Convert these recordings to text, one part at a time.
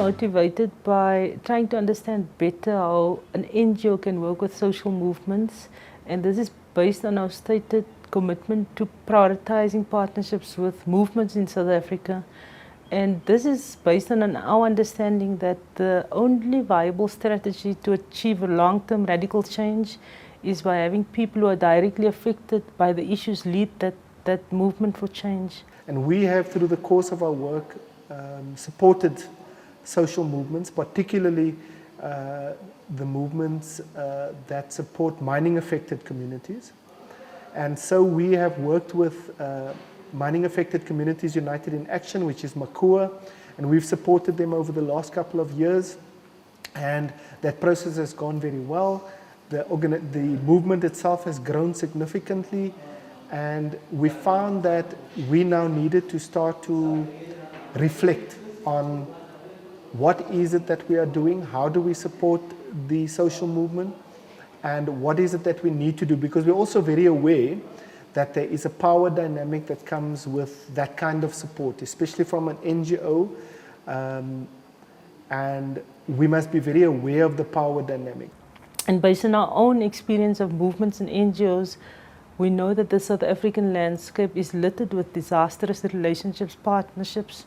motivated by trying to understand better how an NGO can work with social movements, and this is based on our stated commitment to prioritizing partnerships with movements in South Africa. And this is based on our understanding that the only viable strategy to achieve a long-term radical change is by having people who are directly affected by the issues lead that movement for change. And we have, through the course of our work, supported social movements, particularly the movements that support mining-affected communities. And so we have worked with Mining Affected Communities United in Action, which is Makua, and we've supported them over the last couple of years, and that process has gone very well. The movement itself has grown significantly, and we found that we now needed to start to reflect on what is it that we are doing, how do we support the social movement, and what is it that we need to do, because we're also very aware that there is a power dynamic that comes with that kind of support, especially from an NGO, and we must be very aware of the power dynamic. And based on our own experience of movements and NGOs, we know that the South African landscape is littered with disastrous relationships, partnerships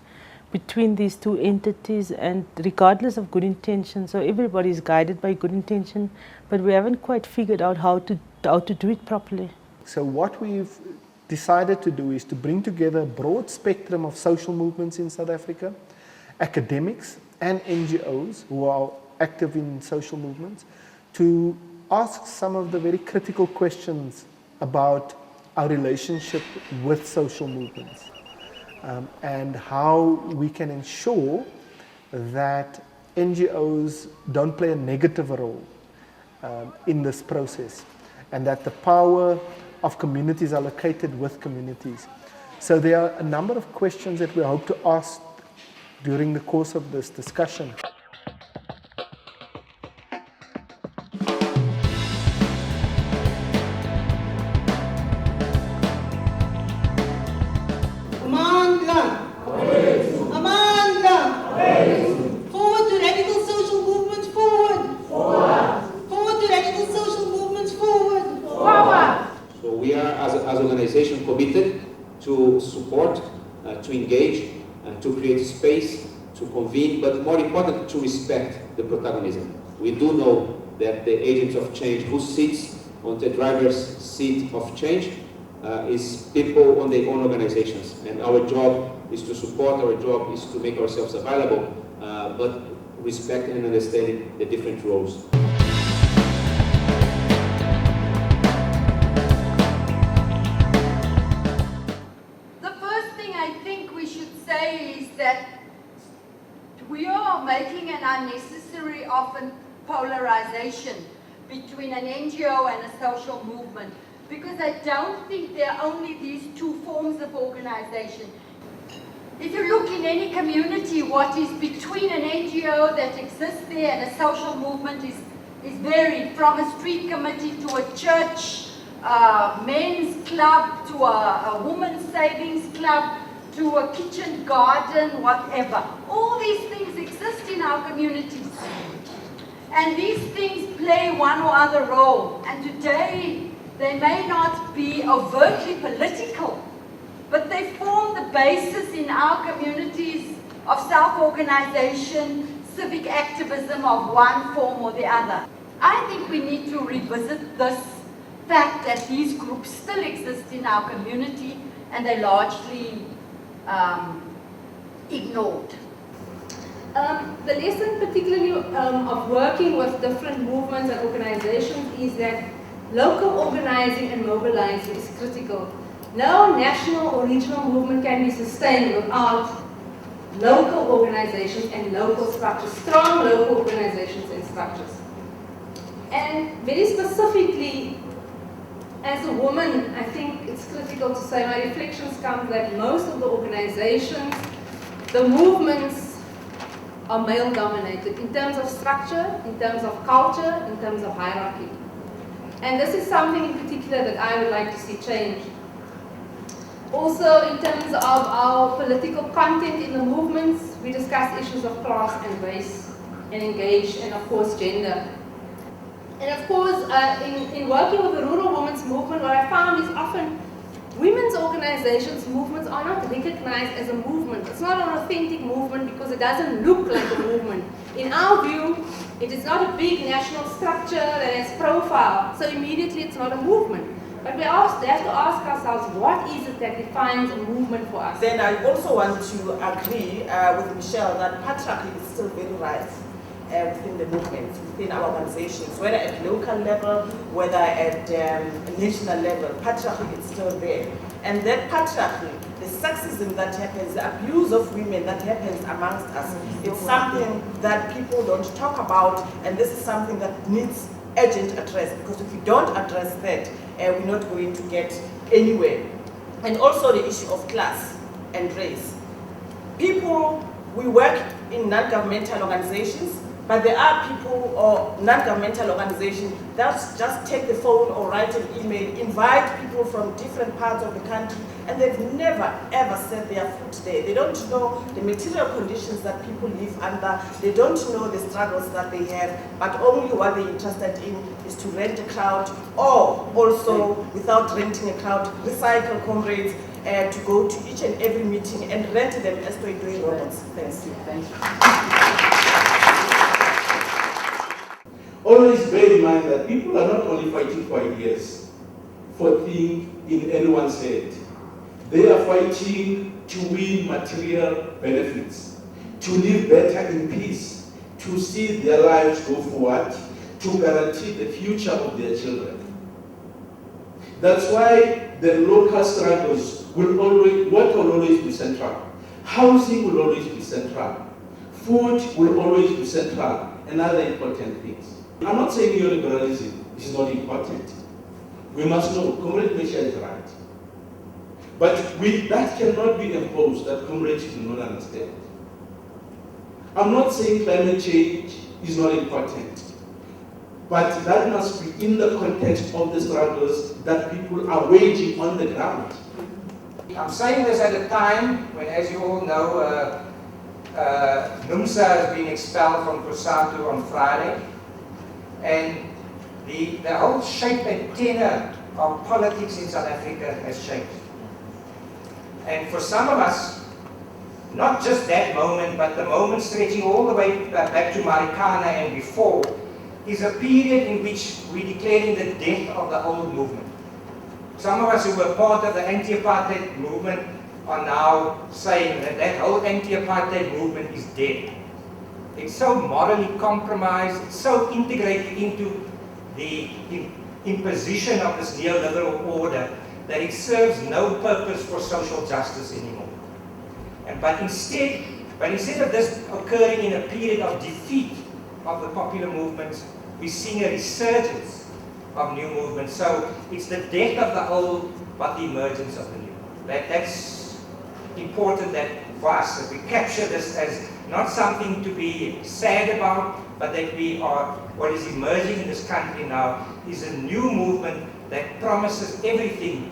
between these two entities, and regardless of good intention. So everybody is guided by good intention, but we haven't quite figured out how to do it properly. So what we've decided to do is to bring together a broad spectrum of social movements in South Africa, academics and NGOs who are active in social movements, to ask some of the very critical questions about our relationship with social movements, and how we can ensure that NGOs don't play a negative role in this process, and that the power of communities are located with communities. So there are a number of questions that we hope to ask during the course of this discussion. Forward to radical social movements, forward! Forward to radical social movements, forward! So we are, as an organization, committed to support, to engage, to create space, to convene, but more important, to respect the protagonism. We do know that the agents of change who sits on the driver's seat of change is people on their own organizations, and our job is to support, our job is to make ourselves available, but respect and understanding the different roles. The first thing I think we should say is that we are making an unnecessary, often, polarization between an NGO and a social movement, because I don't think there are only these two forms of organization. If you look in any community, what is between an NGO that exists there and a social movement is varied, from a street committee to a church, men's club, to a women's savings club, to a kitchen garden, whatever. All these things exist in our communities. And these things play one or other role. And today, they may not be overtly political, but they form the basis in our communities of self-organization, civic activism of one form or the other. I think we need to revisit this fact that these groups still exist in our community, and they're largely ignored. The lesson particularly of working with different movements and organizations is that local organizing and mobilizing is critical. No national or regional movement can be sustained without local organizations and local structures, strong local organizations and structures. And very specifically, as a woman, I think it's critical to say my reflections come that most of the organizations, the movements, are male-dominated in terms of structure, in terms of culture, in terms of hierarchy. And this is something in particular that I would like to see change. Also, in terms of our political content in the movements, We discuss issues of class and race, and engage, and of course gender. And of course, in working with the rural women's movement, what I found is often women's organizations' movements are not recognized as a movement. It's not an authentic movement because it doesn't look like a movement. In our view, it is not a big national structure that has profile, so immediately it's not a movement. But we have to ask ourselves, what is it that defines a movement for us? Then I also want to agree with Michelle that patriarchy is still very rife within the movement, within our organizations, whether at local level, whether at national level. Patriarchy is still there. And that patriarchy, the sexism that happens, the abuse of women that happens amongst us, it's something that people don't talk about, and this is something that needs urgent address, because if we don't address that, we're not going to get anywhere. And also the issue of class and race. People, we work in non-governmental organizations, but there are people or non-governmental organizations that just take the phone or write an email, invite people from different parts of the country, and they've never ever set their foot there. They don't know the material conditions that people live under, they don't know the struggles that they have, but only what they're interested in is to rent a crowd, or also, without renting a crowd, recycle comrades to go to each and every meeting and rent them as toy robots. Thanks. Thank you. Always bear in mind that people are not only fighting for ideas, for things in anyone's head. They are fighting to win material benefits, to live better in peace, to see their lives go forward, to guarantee the future of their children. That's why the local struggles will always be central. Housing will always be central. Food will always be central, and other important things. I'm not saying neoliberalism is not important. We must know, Comrade Misha is right. But that cannot be imposed, that comrades do not understand. I'm not saying climate change is not important, but that must be in the context of the struggles that people are waging on the ground. I'm saying this at a time when, as you all know, NUMSA has been expelled from COSATU on Friday, and the whole shape and tenor of politics in South Africa has changed. And for some of us, not just that moment, but the moment stretching all the way back to Marikana and before, is a period in which we're declaring the death of the old movement. Some of us who were part of the anti-apartheid movement are now saying that that whole anti-apartheid movement is dead. It's so morally compromised, it's so integrated into the imposition of this neoliberal order that it serves no purpose for social justice anymore. But instead of this occurring in a period of defeat of the popular movements, we're seeing a resurgence of new movements. So it's the death of the old, but the emergence of the new. That's important that for us, that we capture this as not something to be sad about, but that we are, what is emerging in this country now is a new movement that promises everything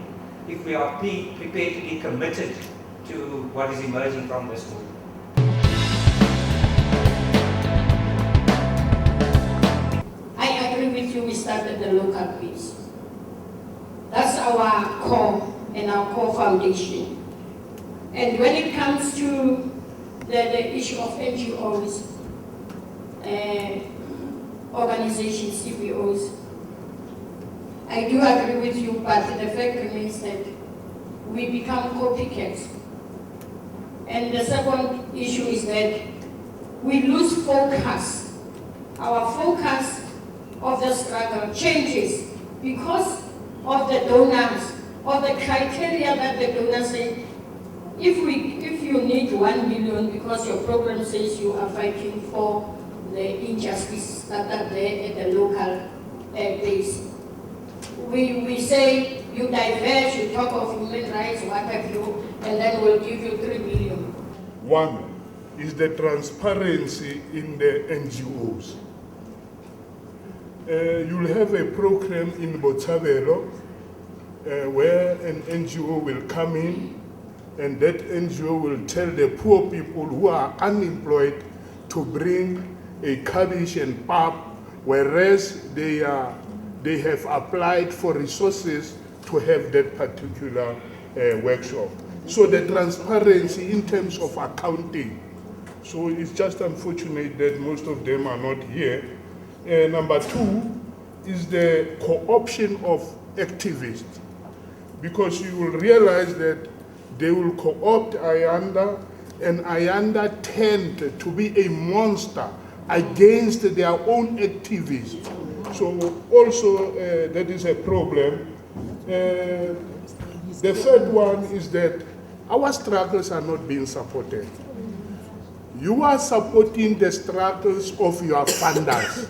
if we are prepared to be committed to what is emerging from this movement. I agree with you, we start at the local base. That's our core and our core foundation. And when it comes to the issue of NGOs, organizations, CBOs, I do agree with you, but the fact remains that we become copycats. And the second issue is that we lose focus. Our focus of the struggle changes because of the donors, or the criteria that the donors say. If you need 1 million because your program says you are fighting for the injustice that are there at the local base, we say you diverge, you talk of human rights, what have you, and then we'll give you 3 million. One is the transparency in the NGOs. You'll have a program in Botshabelo where an NGO will come in and that NGO will tell the poor people who are unemployed to bring a cabbage and pap, whereas they have applied for resources to have that particular workshop. So the transparency in terms of accounting. So it's just unfortunate that most of them are not here. Number two is the co-option of activists, because you will realize that they will co-opt Ayanda, and Ayanda tend to be a monster against their own activists. So also that is a problem. The third one is that our struggles are not being supported. You are supporting the struggles of your funders.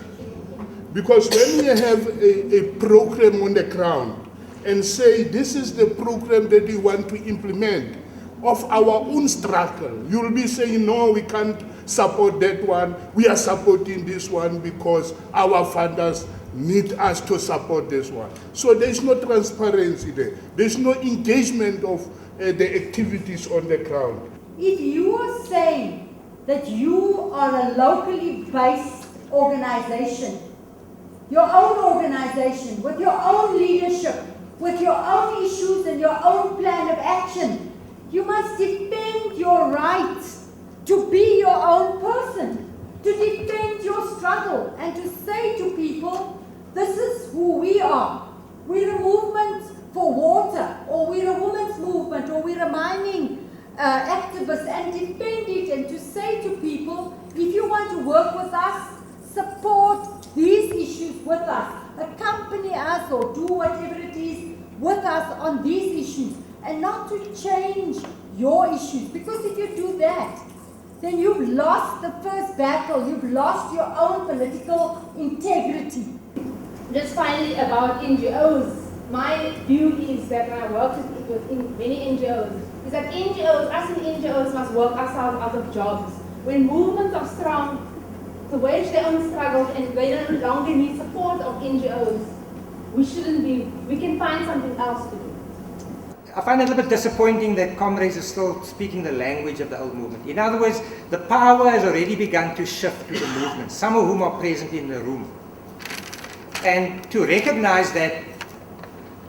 Because when you have a program on the ground and say this is the program that we want to implement of our own struggle, you'll be saying, no, we can't support that one. We are supporting this one because our funders need us to support this one. So there's no transparency there. There's no engagement of the activities on the ground. If you are saying that you are a locally based organization, your own organization, with your own leadership, with your own issues and your own plan of action, you must defend your right to be your own person, to defend your struggle and to say to people, this is who we are. We're a movement for water, or we're a women's movement, or we're a mining activist, and defend it and to say to people, if you want to work with us, support these issues with us, accompany us or do whatever it is with us on these issues, and not to change your issues, because if you do that, then you've lost the first battle, you've lost your own political integrity. Just finally about NGOs, my view is that when I work with many NGOs, is that NGOs, us in NGOs must work ourselves out of jobs. When movements are strong, to wage their own struggles and they no longer need support of NGOs, we can find something else to do. I find it a little bit disappointing that comrades are still speaking the language of the old movement. In other words, the power has already begun to shift to the movement, some of whom are present in the room. And to recognize that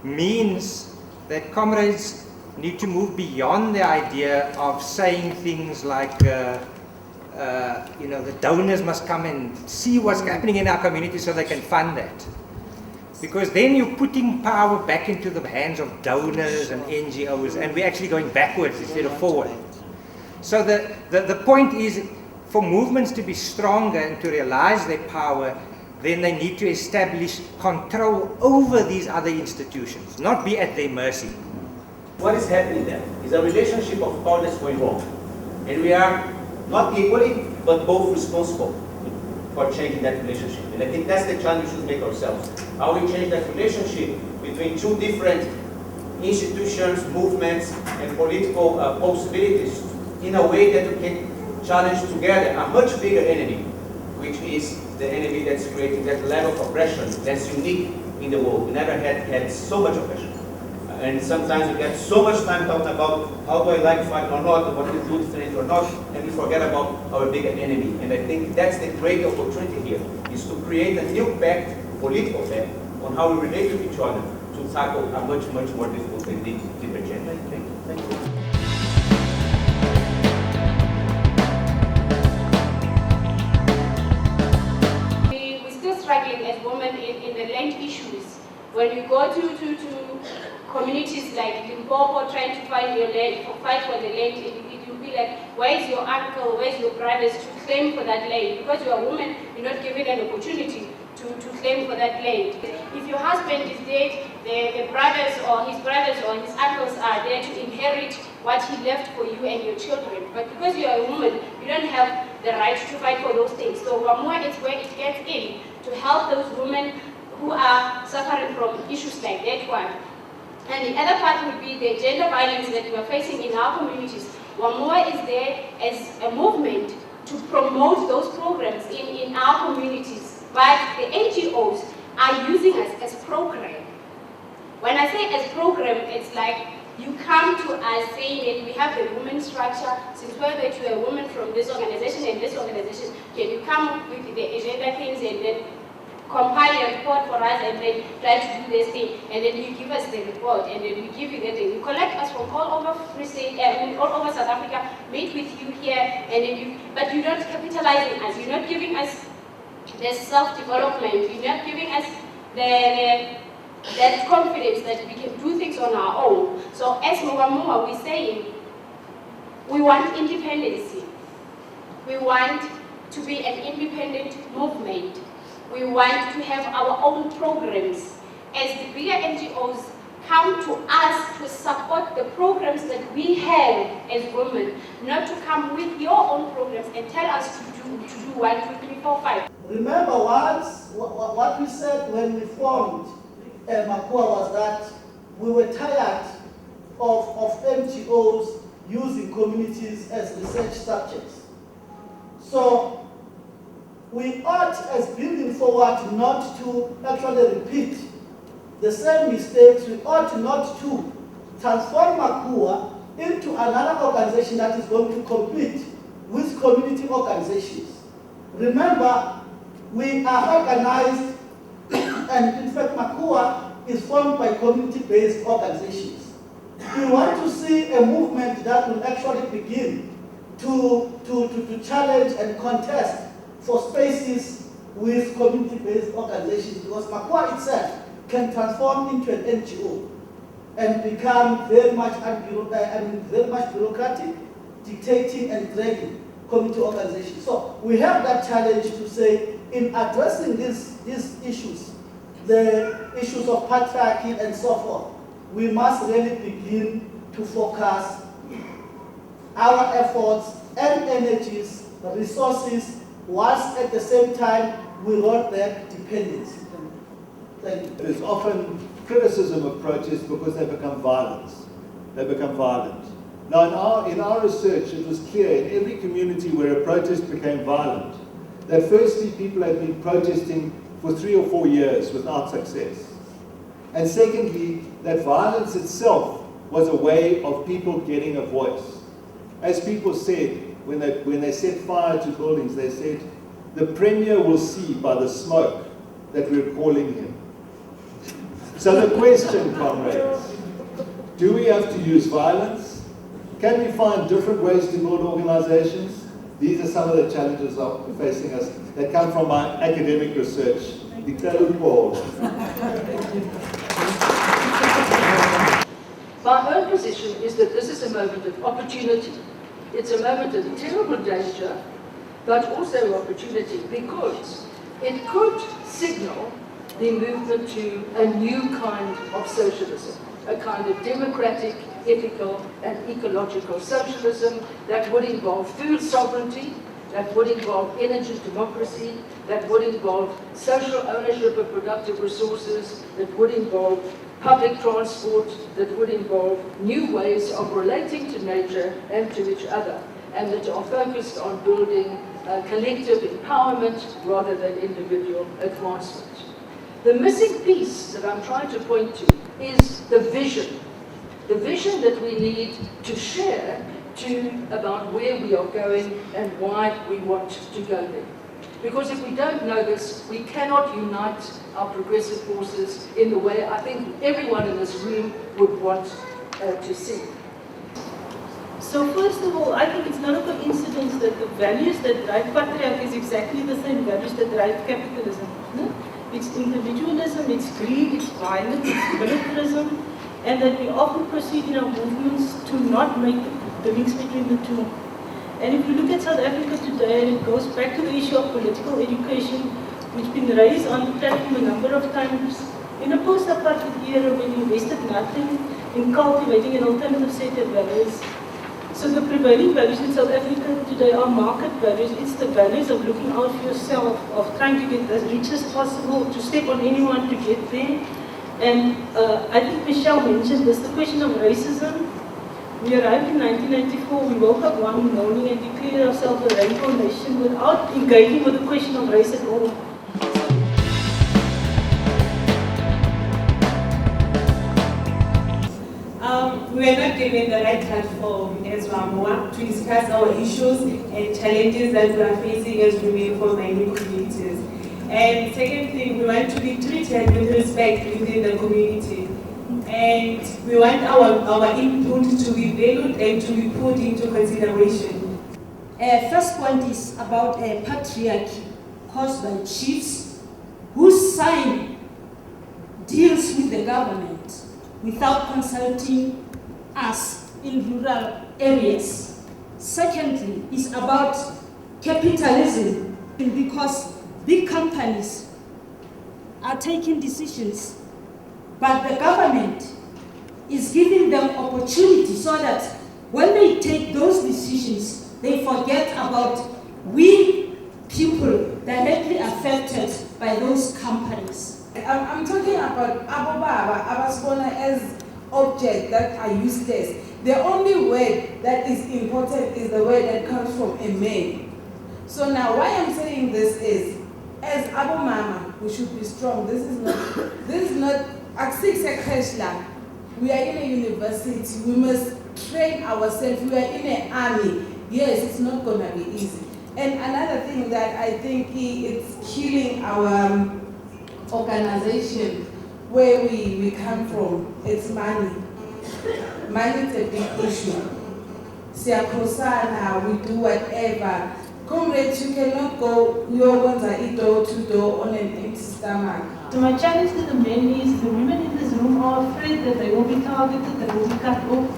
means that comrades need to move beyond the idea of saying things like, the donors must come and see what's happening in our community so they can fund that. Because then you're putting power back into the hands of donors and NGOs, and we're actually going backwards instead of forward. So the point is, for movements to be stronger and to realize their power, then they need to establish control over these other institutions, not be at their mercy. What is happening there is a relationship of power that's going wrong. And we are not equally, but both responsible for changing that relationship. And I think that's the challenge we should make ourselves. How we change that relationship between two different institutions, movements, and political possibilities in a way that we can challenge together a much bigger enemy, which is the enemy that's creating that level of oppression that's unique in the world. We never had so much oppression. And sometimes we get so much time talking about how do I like fight or not, or what we do different or not, and we forget about our bigger enemy. And I think that's the great opportunity here, is to create a new pact, political pact, on how we relate to each other to tackle a much, much more difficult and deeper agenda. Thank you. We're still struggling as women in the land issues. When you go to communities like Limpopo trying to find your land, or fight for the land, it will be like, where's your uncle, where's your brothers to claim for that land? Because you're a woman, you're not given an opportunity to claim for that land. If your husband is dead, the brothers or his uncles are there to inherit what he left for you and your children. But because you're a woman, you don't have the right to fight for those things. So Wamua is where it gets in, to help those women who are suffering from issues like that one. And the other part would be the gender violence that we are facing in our communities. Wamua is there as a movement to promote those programs in our communities. But the NGOs are using us as program. When I say as program, it's like you come to us saying that we have the women structure, since we're that you are a woman from this organization and this organization, can you come up with the agenda things and then compile a report for us and then try to do this thing, and then you give us the report, and then we give you that thing. You collect us from all over Free State, all over South Africa, meet with you here, and then but you're not capitalizing us. You're not giving us the self-development. You're not giving us that confidence that we can do things on our own. So as Moa we're saying, we want independence. We want to be an independent movement. We want to have our own programs. As the bigger NGOs come to us to support the programs that we have as women, not to come with your own programs and tell us to do 1, 2, 3, 4, 5. Remember what we said when we formed Makua was that we were tired of NGOs using communities as research subjects. So we ought, as building forward, not to actually repeat the same mistakes. We ought not to transform Makua into another organization that is going to compete with community organizations. Remember, we are organized, and in fact Makua is formed by community-based organizations. We want to see a movement that will actually begin to challenge and contest for spaces with community-based organizations, because Makua itself can transform into an NGO and become very much bureaucratic, dictating and dragging community organizations. So we have that challenge to say, in addressing these issues, the issues of patriarchy and so forth, we must really begin to focus our efforts and energies, resources, whilst at the same time we roll back dependency. Thank you. There's often criticism of protests because they become violent. They become violent. Now in our research it was clear in every community where a protest became violent that firstly people had been protesting for 3 or 4 years without success. And secondly, that violence itself was a way of people getting a voice. As people said, when they set fire to buildings, they said, the Premier will see by the smoke that we're calling him. So the question, comrades, do we have to use violence? Can we find different ways to build organizations? These are some of the challenges that are facing us that come from my academic research. My own position is that this is a moment of opportunity. It's a moment of terrible danger, but also opportunity, because it could signal the movement to a new kind of socialism, a kind of democratic, ethical, and ecological socialism that would involve food sovereignty, that would involve energy democracy, that would involve social ownership of productive resources, that would involve public transport, that would involve new ways of relating to nature and to each other, and that are focused on building collective empowerment rather than individual advancement. The missing piece that I'm trying to point to is the vision that we need to share about where we are going and why we want to go there. Because if we don't know this, we cannot unite our progressive forces in the way I think everyone in this room would want to see. So first of all, I think it's not a coincidence that the values that drive patriarchy is exactly the same values that drive capitalism. No? It's individualism, it's greed, it's violence, it's militarism, and that we often proceed in our movements to not make the links between the two. And if you look at South Africa today, and it goes back to the issue of political education, which has been raised on the platform a number of times, in a post-apartheid era when we invested nothing in cultivating an alternative set of values. So the prevailing values in South Africa today are market values. It's the values of looking out for yourself, of trying to get as rich as possible, to step on anyone to get there. And I think Michelle mentioned this, the question of racism. We arrived in 1994, we woke up one morning and declared ourselves a rainbow nation without engaging with the question of race at all. We were not given the right platform as Wamua to discuss our issues and challenges that we are facing as women from mining communities. And second thing, we want to be treated with respect within the community. And we want our input to be valued and to be put into consideration. First point is about patriarchy caused by chiefs who sign deals with the government without consulting us in rural areas. Secondly, is about capitalism, because big companies are taking decisions, but the government is giving them opportunity so that when they take those decisions, they forget about we people directly affected by those companies. I'm talking about Abobaba, Abasbona as objects that are useless. The only word that is important is the word that comes from a man. So now why I'm saying this is, as Abu Mama, we should be strong. This is not we are in a university, we must train ourselves, we are in an army. Yes, it's not gonna be easy. And another thing that I think it's killing our organization where we come from, it's money. Money is a big issue. Siyakhosana, we do whatever. Comrades, you cannot go door to door on an empty stomach. So my challenge to the men is the women in this room are afraid that they will be targeted, they will be cut off.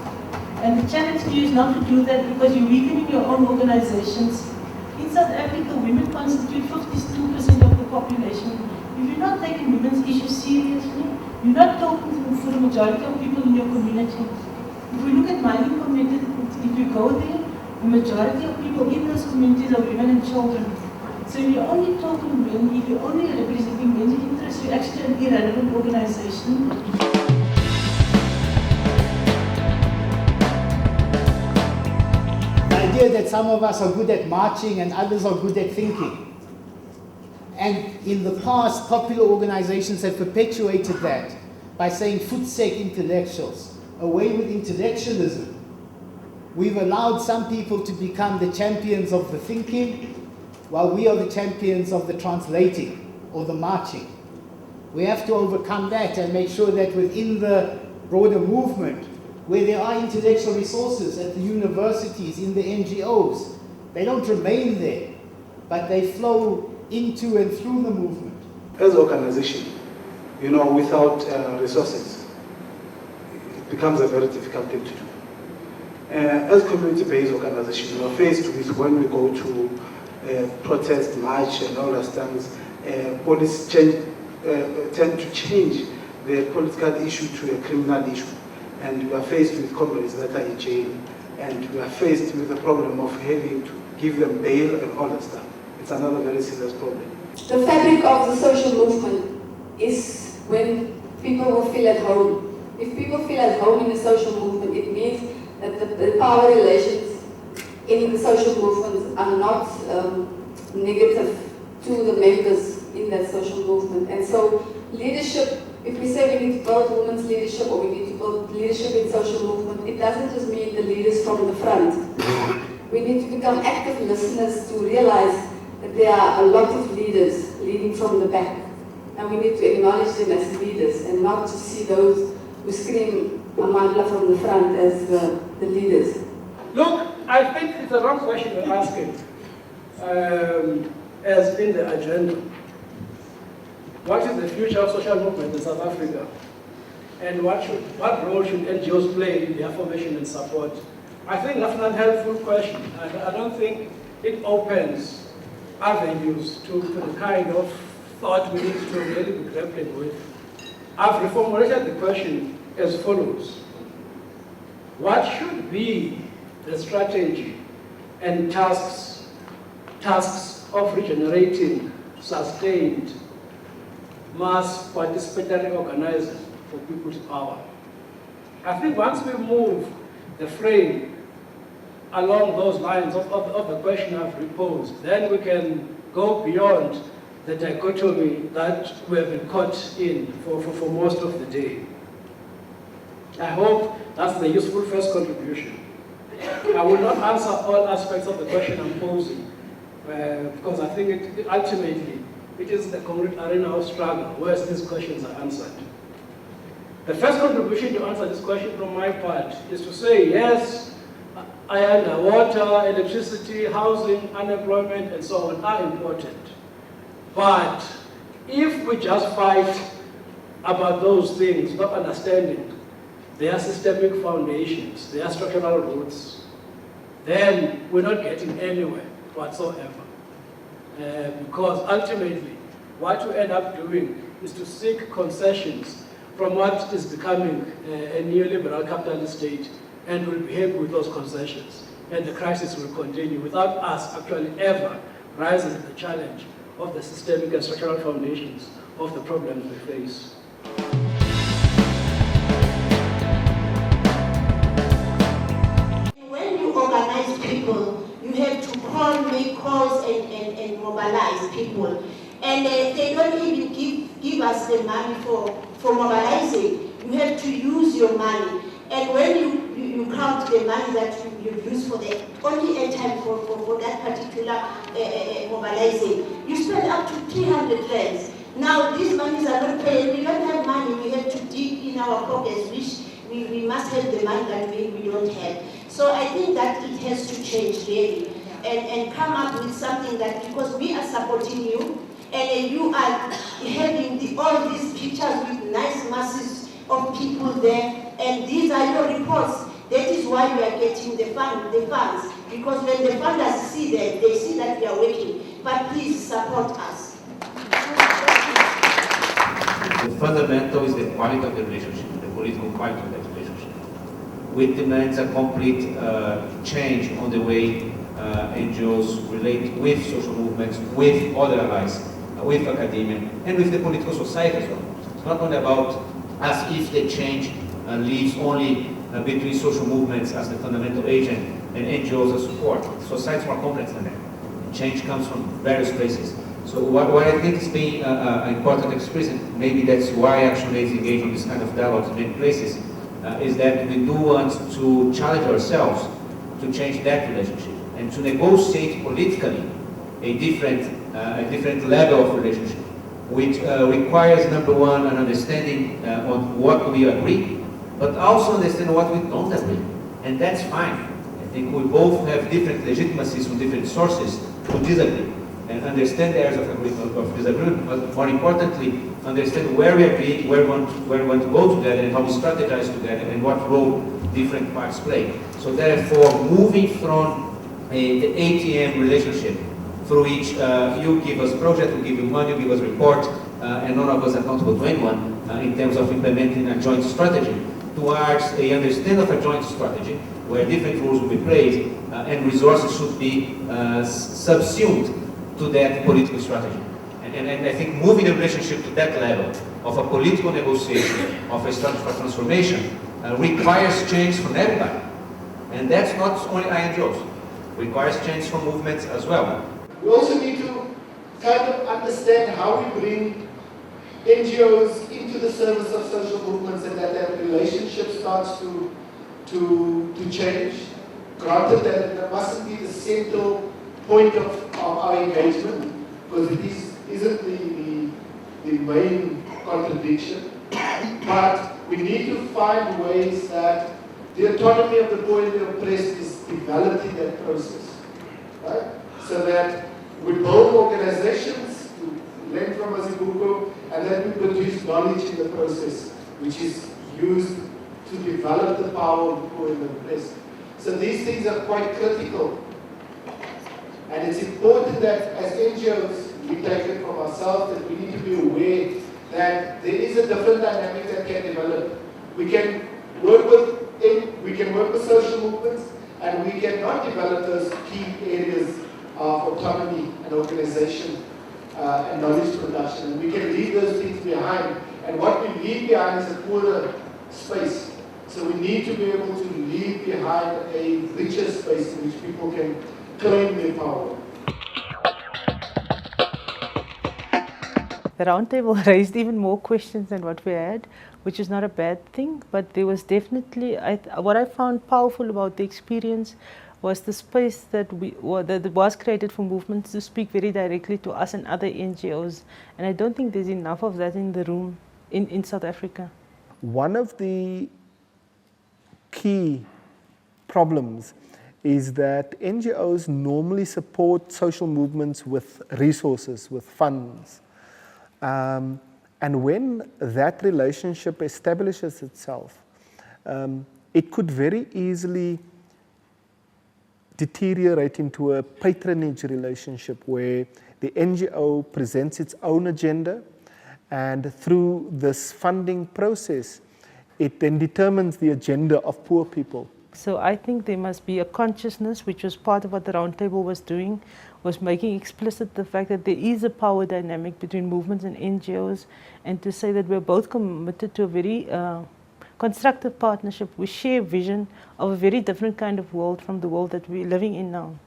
And the challenge to you is not to do that because you're weakening your own organizations. In South Africa, women constitute 52% of the population. If you're not taking women's issues seriously, you're not talking for the majority of people in your community. If we look at mining communities, if you go there, the majority of people in those communities are women and children. So if you're only talking men, if you're only representing men's interests, you're actually an irrelevant organization. The idea that some of us are good at marching and others are good at thinking. And in the past, popular organizations have perpetuated that by saying footseek intellectuals, away with intellectualism. We've allowed some people to become the champions of the thinking, while we are the champions of the translating or the marching. We have to overcome that and make sure that within the broader movement, where there are intellectual resources at the universities, in the NGOs, they don't remain there, but they flow into and through the movement. As an organization, without resources, it becomes a very difficult thing to do. As community-based organization, we are faced with when we go to protest, march, and all those things, police tend to change the political issue to a criminal issue. And we are faced with comrades that are in jail, and we are faced with the problem of having to give them bail and all that stuff. It's another very serious problem. The fabric of the social movement is when people will feel at home. If people feel at home in the social movement, it means that the power relations in the social movements are not negative to the members in that social movement. And so leadership, if we say we need to build women's leadership or we need to build leadership in social movement, it doesn't just mean the leaders from the front. We need to become active listeners to realize that there are a lot of leaders leading from the back. And we need to acknowledge them as leaders and not to see those who scream Amandla from the front as the leaders. Look, I think it's the wrong question you're asking, as in the agenda. What is the future of social movement in South Africa? And what role should NGOs play in their formation and support? I think that's an unhelpful question. I don't think it opens avenues to the kind of thought we need to really be grappling with. I've reformulated the question as follows. What should be the strategy and tasks of regenerating, sustained, mass participatory organizing for people's power? I think once we move the frame along those lines of the question I've proposed, then we can go beyond the dichotomy that we have been caught in for most of the day. I hope that's the useful first contribution. I will not answer all aspects of the question I'm posing, because I think ultimately it is the concrete arena of struggle where these questions are answered. The first contribution to answer this question from my part is to say, yes, water, electricity, housing, unemployment, and so on are important. But if we just fight about those things, not understanding their systemic foundations, their structural roots, then we're not getting anywhere whatsoever. Because ultimately, what we end up doing is to seek concessions from what is becoming a neoliberal capitalist state, and will behave with those concessions. And the crisis will continue without us actually ever rising to the challenge of the systemic and structural foundations of the problems we face. When you organize people, you have to make calls and mobilize people. And they don't even give us the money for mobilizing. You have to use your money. And when you count the money that you use for the only airtime for that particular mobilizing, you spend up to 300 rands. Now these monies are not paid. We don't have money. We have to dig in our pockets, which we must have the money that we don't have. So I think that it has to change really, and come up with something that, because we are supporting you, and you are having all these pictures with nice masses of people there, and these are your reports. That is why we are getting the funds, because when the funders see that, they see that we are working. But please support us. The fundamental is the quality of the relationship, the political quality of that relationship, which demands a complete change on the way NGOs relate with social movements, with other allies, with academia, and with the political society as well. It's not only about as if the change lives only between social movements as the fundamental agent and NGOs as support. Society is more complex than that. Change comes from various places. So what I think is being important to express, and maybe that's why ActionAid is engaging in this kind of dialogue in many places, is that we do want to challenge ourselves to change that relationship and to negotiate politically a different level of relationship, which requires, number one, an understanding on what we agree, but also understand what we don't agree. And that's fine. I think we both have different legitimacies from different sources to disagree, and understand the areas of disagreement, but more importantly, understand where we agree, where we want to go together, and how we strategize together, and what role different parts play. So therefore, moving from the ATM relationship, through which you give us project, we give you money, you give us report, and none of us are accountable to anyone in terms of implementing a joint strategy, towards a understanding of a joint strategy, where different rules will be played, and resources should be subsumed to that political strategy. And I think moving the relationship to that level of a political negotiation, of a strategy for transformation, requires change from everybody. And that's not only INGOs. Requires change from movements as well. We also need to kind of understand how we bring NGOs into the service of social movements, and that relationship starts to change. Granted that it mustn't be the central point of our engagement, because it isn't the main contradiction, but we need to find ways that the autonomy of the poor and the oppressed is developed in that process, right? So that we build organizations to learn from Mazibuko, and then we produce knowledge in the process, which is used to develop the power of the poor and the oppressed. So these things are quite critical. And it's important that as NGOs, we take it from ourselves, that we need to be aware that there is a different dynamic that can develop. We can work with social movements, and we cannot develop those key areas of autonomy and organization and knowledge production. And we can leave those things behind. And what we leave behind is a poorer space. So we need to be able to leave behind a richer space in which people can claim their power. the roundtable raised even more questions than what we had, which is not a bad thing, but there was definitely, what I found powerful about the experience was the space that was created for movements to speak very directly to us and other NGOs. And I don't think there's enough of that in the room in South Africa. One of the key problems is that NGOs normally support social movements with resources, with funds. And when that relationship establishes itself, it could very easily deteriorate into a patronage relationship where the NGO presents its own agenda, and through this funding process, it then determines the agenda of poor people. So I think there must be a consciousness, which was part of what the roundtable was doing, was making explicit the fact that there is a power dynamic between movements and NGOs, and to say that we're both committed to a very constructive partnership. We share a vision of a very different kind of world from the world that we're living in now.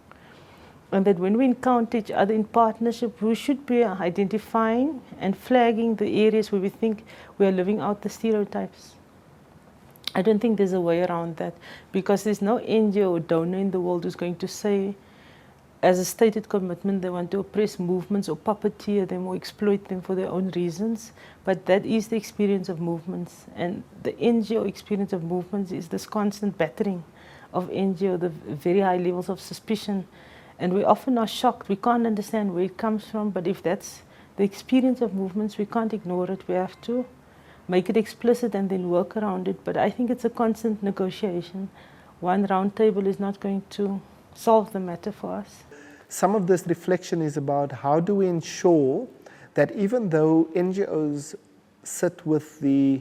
And that when we encounter each other in partnership, we should be identifying and flagging the areas where we think we are living out the stereotypes. I don't think there's a way around that, because there's no NGO or donor in the world who's going to say, as a stated commitment, they want to oppress movements or puppeteer them or exploit them for their own reasons. But that is the experience of movements. And the NGO experience of movements is this constant battering of NGO, the very high levels of suspicion. And we often are shocked. We can't understand where it comes from. But if that's the experience of movements, we can't ignore it. We have to make it explicit and then work around it. But I think it's a constant negotiation. One roundtable is not going to solve the matter for us. Some of this reflection is about how do we ensure that even though NGOs sit with the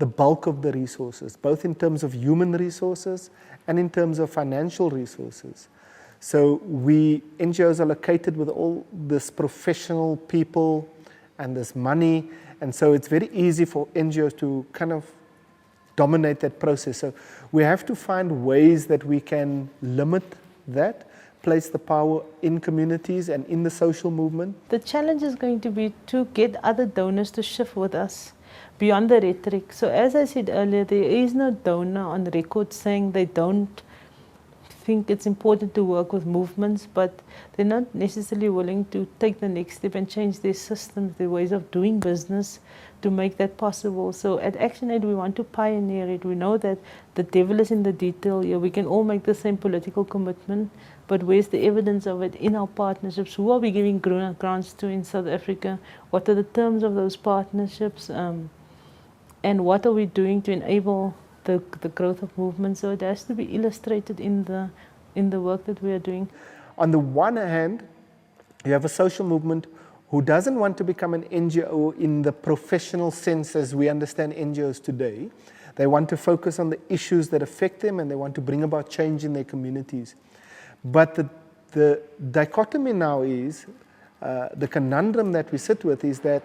bulk of the resources, both in terms of human resources and in terms of financial resources. So NGOs are located with all this professional people and this money, and so it's very easy for NGOs to kind of dominate that process. So we have to find ways that we can limit that, place the power in communities and in the social movement. The challenge is going to be to get other donors to shift with us beyond the rhetoric. So as I said earlier, there is no donor on record saying they don't think it's important to work with movements, but they're not necessarily willing to take the next step and change their systems, their ways of doing business to make that possible. So at ActionAid, we want to pioneer it. We know that the devil is in the detail. Yeah, we can all make the same political commitment, but where's the evidence of it in our partnerships? Who are we giving grants to in South Africa? What are the terms of those partnerships? And what are we doing to enable the growth of movements? So it has to be illustrated in the work that we are doing. On the one hand, you have a social movement who doesn't want to become an NGO in the professional sense as we understand NGOs today. They want to focus on the issues that affect them, and they want to bring about change in their communities. But the dichotomy now is, the conundrum that we sit with is that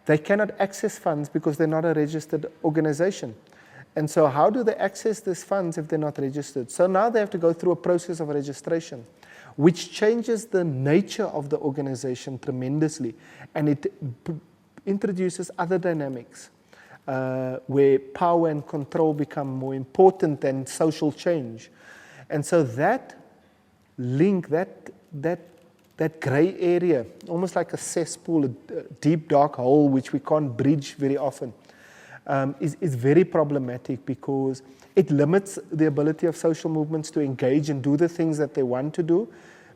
they cannot access funds because they're not a registered organization. And so how do they access these funds if they're not registered? So now they have to go through a process of registration, which changes the nature of the organization tremendously. And it introduces other dynamics where power and control become more important than social change. And so that link, that gray area, almost like a cesspool, a deep dark hole which we can't bridge very often, is very problematic because it limits the ability of social movements to engage and do the things that they want to do,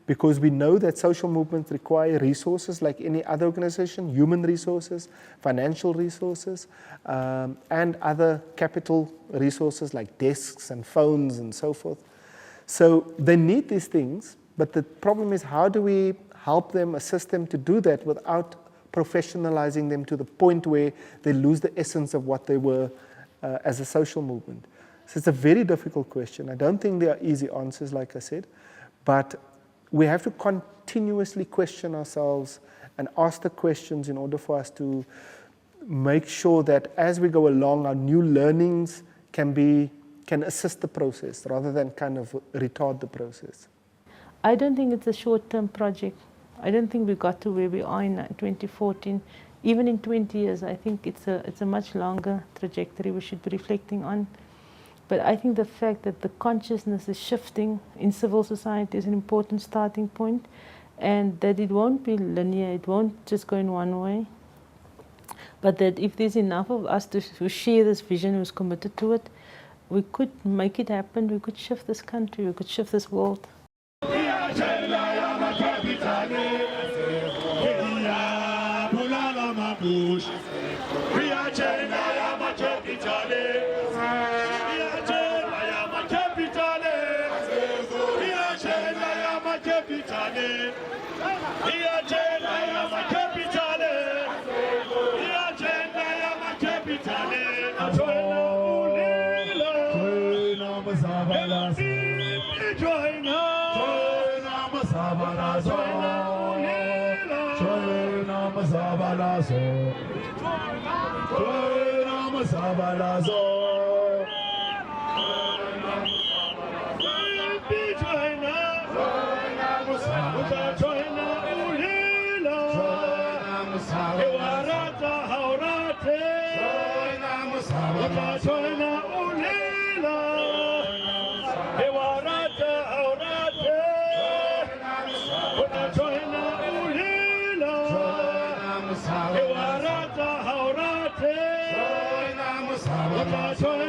because we know that social movements require resources like any other organization, human resources, financial resources, and other capital resources like desks and phones and so forth. So they need these things, but the problem is, how do we help them, assist them to do that without professionalizing them to the point where they lose the essence of what they were as a social movement? So it's a very difficult question. I don't think there are easy answers, like I said, but we have to continuously question ourselves and ask the questions in order for us to make sure that as we go along, our new learnings can assist the process rather than kind of retard the process. I don't think it's a short-term project. I don't think we got to where we are in 2014. Even in 20 years, I think it's a much longer trajectory we should be reflecting on. But I think the fact that the consciousness is shifting in civil society is an important starting point, and that it won't be linear, it won't just go in one way. But that if there's enough of us who share this vision, who's committed to it, we could make it happen, we could shift this country, we could shift this world. Join